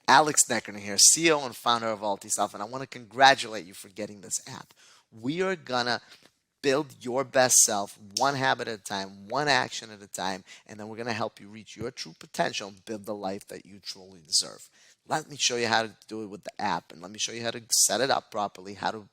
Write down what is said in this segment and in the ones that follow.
Alex Decker here, CEO and founder of Ultiself, and I want to congratulate you for getting this app. We are gonna build your best self one habit at a time, one action at a time, and then we're gonna help you reach your true potential and build the life that you truly deserve. Let me show you how to do it with the app, and let me show you how to set it up properly, how to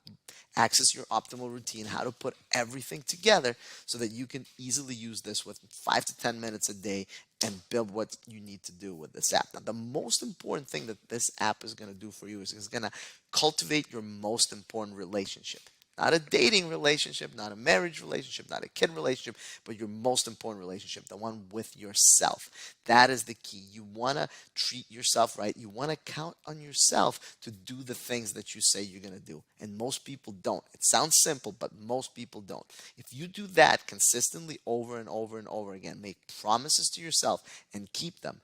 access your optimal routine, how to put everything together so that you can easily use this with 5 to 10 minutes a day and build what you need to do with this app. Now, the most important thing that this app is going to do for you is it's going to cultivate your most important relationship. Not a dating relationship, not a marriage relationship, not a kid relationship, but your most important relationship, the one with yourself. That is the key. You want to treat yourself right. You want to count on yourself to do the things that you say you're going to do. And most people don't. It sounds simple, but most people don't. If you do that consistently over and over and over again, make promises to yourself and keep them,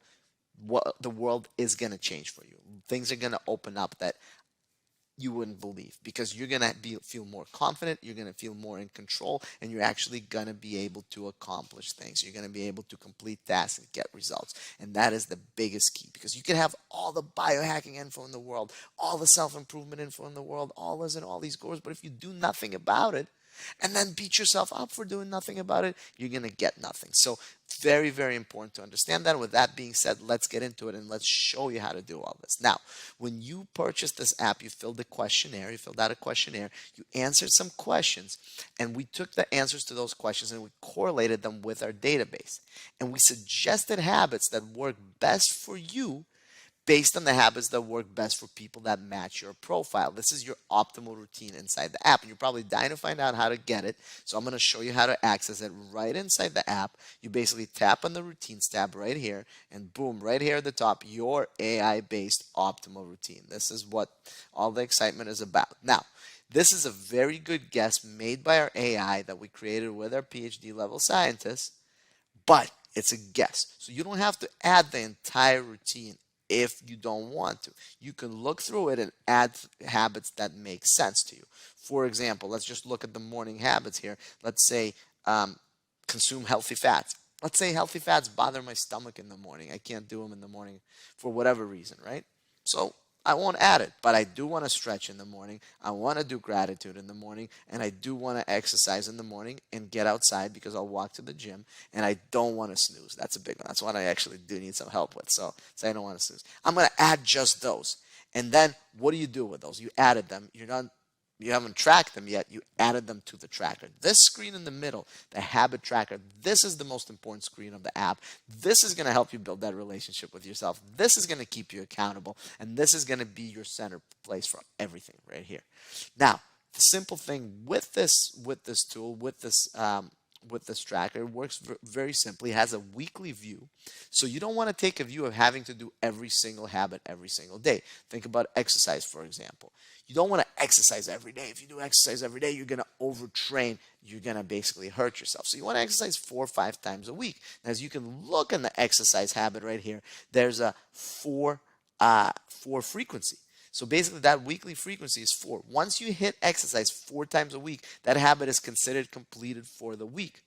the world is going to change for you. Things are going to open up that you wouldn't believe, because you're going to feel more confident, you're going to feel more in control, and you're actually going to be able to accomplish things. You're going to be able to complete tasks and get results. And that is the biggest key, because you can have all the biohacking info in the world, all the self-improvement info in the world, all this and all these goals, but if you do nothing about it, and then beat yourself up for doing nothing about it, you're going to get nothing. So very, very important to understand that. With that being said, let's get into it and let's show you how to do all this. Now, when you purchased this app, you filled out a questionnaire, you answered some questions, and we took the answers to those questions and we correlated them with our database. And we suggested habits that work best for you based on the habits that work best for people that match your profile. This is your optimal routine inside the app, and you're probably dying to find out how to get it. So I'm going to show you how to access it right inside the app. You basically tap on the routines tab right here, and boom, right here at the top, your AI-based optimal routine. This is what all the excitement is about. Now, this is a very good guess made by our AI that we created with our PhD level scientists, but it's a guess. So you don't have to add the entire routine if you don't want to. You can look through it and add habits that make sense to you. For example, let's just look at the morning habits here. Let's say consume healthy fats. Let's say healthy fats bother my stomach in the morning. I can't do them in the morning for whatever reason, right? So I won't add it, but I do want to stretch in the morning. I want to do gratitude in the morning, and I do want to exercise in the morning and get outside because I'll walk to the gym, and I don't want to snooze. That's a big one. That's one I actually do need some help with. So say I don't want to snooze. I'm going to add just those. And then what do you do with those? You added them. You haven't tracked them yet. You added them to the tracker. This screen in the middle, the habit tracker, this is the most important screen of the app. This is going to help you build that relationship with yourself. This is going to keep you accountable. And this is going to be your center place for everything right here. Now, the simple thing with this tool, with this tracker, it works very simply. It has a weekly view. So you don't want to take a view of having to do every single habit every single day. Think about exercise, for example. You don't want to exercise every day. If you do exercise every day, you're going to overtrain. You're going to basically hurt yourself. So you want to exercise 4 or 5 times a week. And as you can look in the exercise habit right here, there's a 4 frequency. So basically that weekly frequency is 4. Once you hit exercise 4 times a week, that habit is considered completed for the week.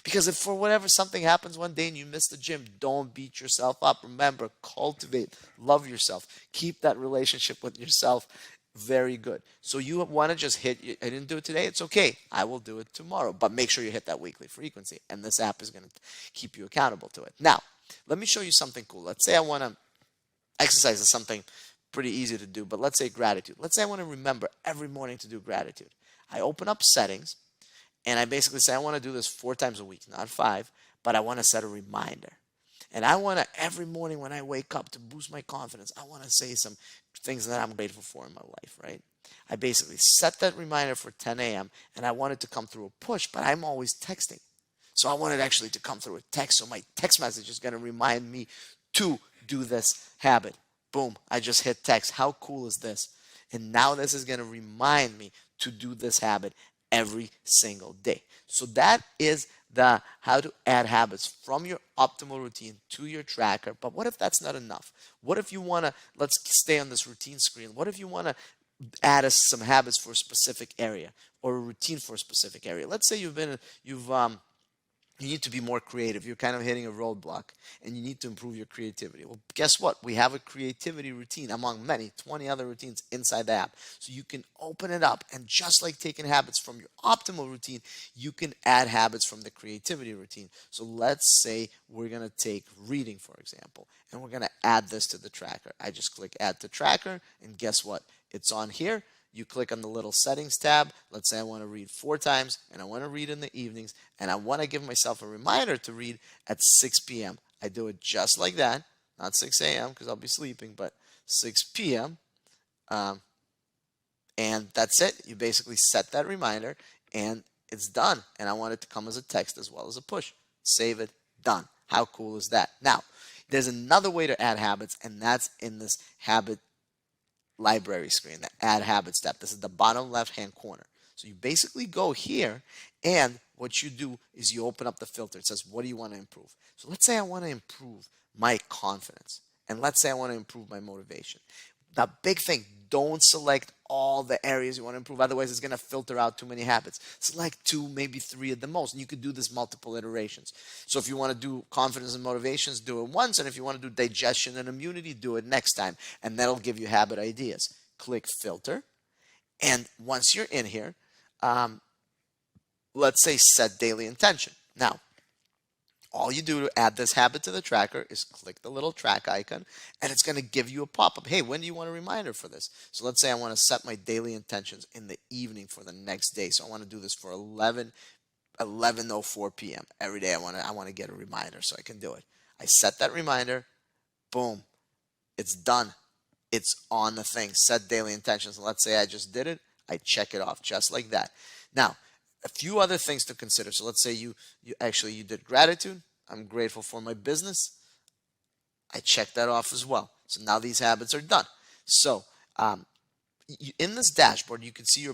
Because if for whatever something happens one day and you miss the gym, don't beat yourself up. Remember, cultivate, love yourself. Keep that relationship with yourself very good. So you want to just hit, I didn't do it today, it's okay. I will do it tomorrow. But make sure you hit that weekly frequency. And this app is going to keep you accountable to it. Now, let me show you something cool. Let's say I want to exercise is something pretty easy to do, but let's say gratitude. Let's say I want to remember every morning to do gratitude. I open up settings and I basically say I want to do this 4 times a week, not 5, but I want to set a reminder. And I want to, every morning when I wake up, to boost my confidence, I want to say some things that I'm grateful for in my life, right? I basically set that reminder for 10 a.m. and I want it to come through a push, but I'm always texting. So I want it actually to come through a text. So my text message is going to remind me to do this habit. Boom, I just hit text. How cool is this? And now this is going to remind me to do this habit every single day. So that is the how to add habits from your optimal routine to your tracker. But what if that's not enough? What if you want to, let's stay on this routine screen. What if you want to add some habits for a specific area or a routine for a specific area? Let's say you've you need to be more creative. You're kind of hitting a roadblock and you need to improve your creativity. Well, guess what? We have a creativity routine among many, 20 other routines inside the app. So you can open it up, and just like taking habits from your optimal routine, you can add habits from the creativity routine. So let's say we're going to take reading, for example, and we're going to add this to the tracker. I just click add to tracker, and guess what? It's on here. You click on the little settings tab. Let's say I want to read 4 times and I want to read in the evenings and I want to give myself a reminder to read at 6 p.m. I do it just like that, not 6 a.m. because I'll be sleeping, but 6 p.m. And that's it. You basically set that reminder and it's done. And I want it to come as a text as well as a push. Save it, done. How cool is that? Now, there's another way to add habits, and that's in this habit library screen, the add habit step. This is the bottom left hand corner. So you basically go here, and what you do is you open up the filter. It says, what do you want to improve? So let's say I want to improve my confidence, and let's say I want to improve my motivation. The big thing, don't select all the areas you want to improve. Otherwise, it's going to filter out too many habits. Select 2, maybe 3 at the most. And you could do this multiple iterations. So if you want to do confidence and motivations, do it once. And if you want to do digestion and immunity, do it next time. And that'll give you habit ideas. Click filter. And once you're in here, let's say set daily intention. Now, all you do to add this habit to the tracker is click the little track icon, and it's going to give you a pop-up. Hey, when do you want a reminder for this? So let's say I want to set my daily intentions in the evening for the next day. So I want to do this for 11:04 p.m. every day. I want to get a reminder so I can do it. I set that reminder. Boom. It's done. It's on the thing. Set daily intentions. And let's say I just did it. I check it off just like that. Now, a few other things to consider. So let's say you did gratitude. I'm grateful for my business. I check that off as well. So now these habits are done. So in this dashboard, you can see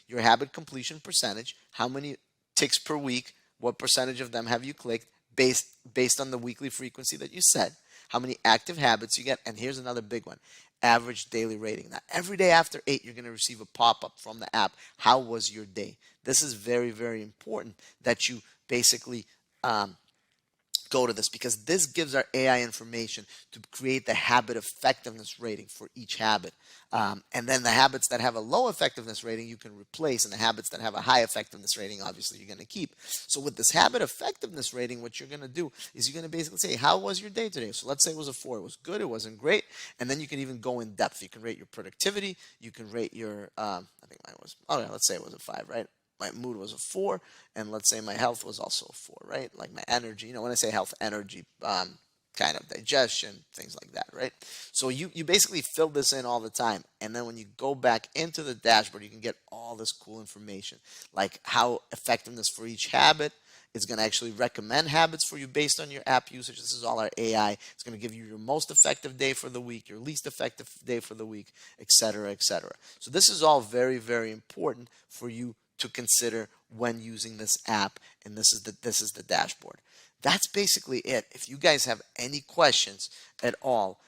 your habit completion percentage, how many ticks per week, what percentage of them have you clicked based on the weekly frequency that you set, how many active habits you get, and here's another big one, average daily rating. Now, every day after 8, you're going to receive a pop-up from the app. How was your day? This is very, very important that you basically go to this, because this gives our AI information to create the habit effectiveness rating for each habit. And then the habits that have a low effectiveness rating you can replace, and the habits that have a high effectiveness rating obviously you're going to keep. So with this habit effectiveness rating, what you're going to do is you're going to basically say, how was your day today? So let's say it was a 4. It was good, it wasn't great. And then you can even go in depth. You can rate your productivity, you can rate your I think mine was, oh yeah, let's say it was a 5, right? My mood was a 4, and let's say my health was also a 4, right? Like my energy, when I say health, energy, kind of digestion, things like that, right? So you basically fill this in all the time, and then when you go back into the dashboard, you can get all this cool information, like how effectiveness for each habit. It's going to actually recommend habits for you based on your app usage. This is all our AI. It's going to give you your most effective day for the week, your least effective day for the week, etc., etc. So this is all very, very important for you to consider when using this app, and this is the dashboard. That's basically it. If you guys have any questions at all,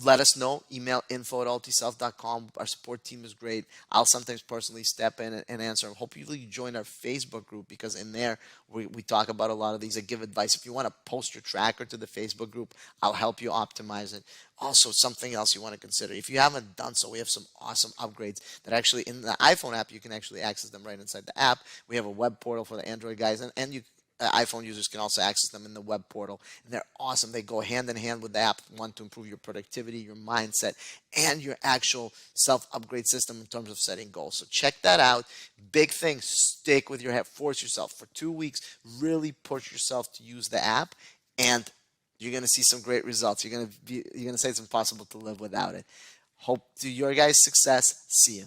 let us know. Email info@ultiself.com. Our support team is great. I'll sometimes personally step in and answer. Hopefully you join our Facebook group, because in there we talk about a lot of these. I give advice. If you want to post your tracker to the Facebook group, I'll help you optimize it. Also, something else you want to consider. If you haven't done so, we have some awesome upgrades that actually in the iPhone app, you can actually access them right inside the app. We have a web portal for the Android guys, and you iPhone users can also access them in the web portal. And they're awesome. They go hand in hand with the app. One, to improve your productivity, your mindset, and your actual self-upgrade system in terms of setting goals. So check that out. Big thing, stick with your head. Force yourself for 2 weeks. Really push yourself to use the app, and you're going to see some great results. You're going to say it's impossible to live without it. Hope to your guys' success. See you.